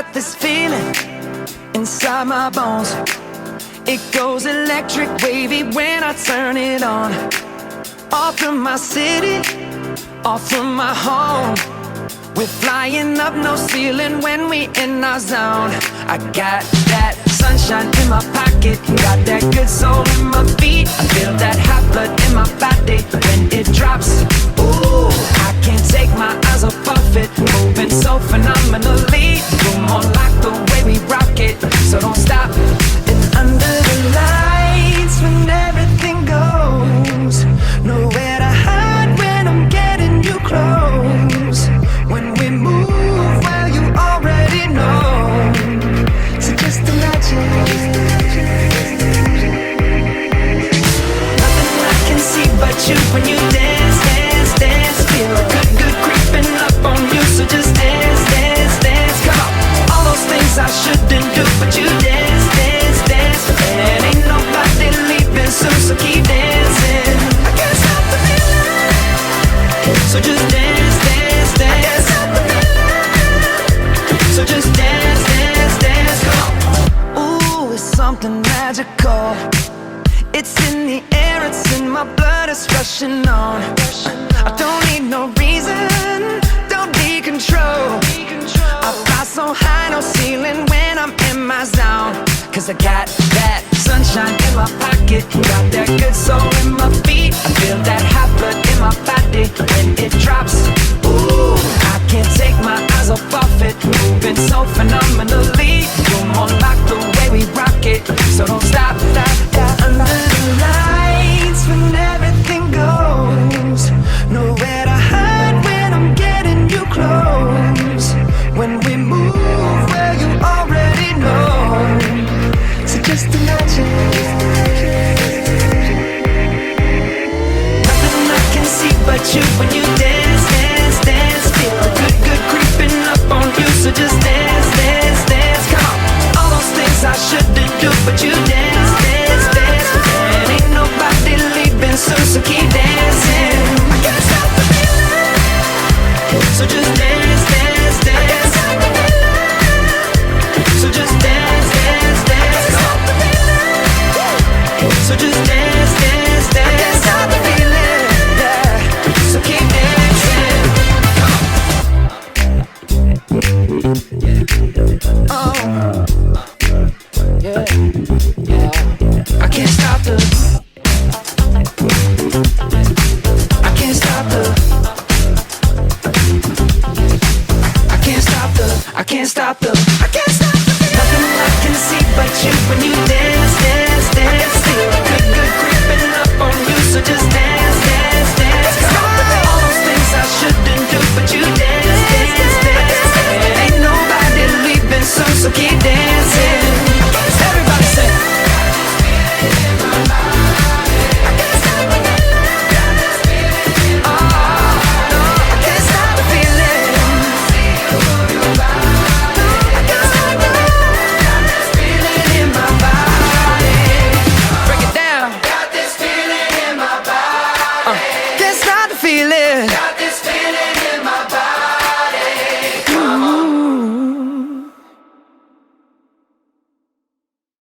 got this feeling inside my bones. It goes electric wavy when I turn it on. Off from my city, off from my home. We're flying up, no ceiling when we in our zone. I got that sunshine in my pocket, got that good soul in my feet. I feel that hot blood in my body when it drops. Ooh, I can't take my eyes off of it, moving so phenomenally. You're more like the way we rock it, so don't stop. And under the lights when everything goes, nowhere to hide when I'm getting you close. When we move, well, you already know. So just imagine. Nothing I can see but you when you dance, dance, dance. Feel good, good creeping up on you. So just dance, dance, dance. Come on. All those things I shouldn't do, but you dance, dance, dance. And ain't nobody leaving soon, so keep dancing. I can't stop the feeling. So just dance, dance, dance. I can't stop the feeling. So just dance, dance, dance. Come on. Ooh, it's something magical. It's in the air, it's in my blood, it's rushing on. I don't need no reason, don't need control. I fly so high, no ceiling when I'm in my zone. Cause I got that sunshine in my pocket, got that good soul in my feet. I feel that hot blood in my body when it drops. Ooh, I can't take my eyes off of it, moving so phenomenally. You're more like the way we rock it, so don't stop, stop, stop. Under the lights when everything goes, nowhere to hide when I'm getting you close. When we move, well, you already know. So just imagine. Nothing I can see but you when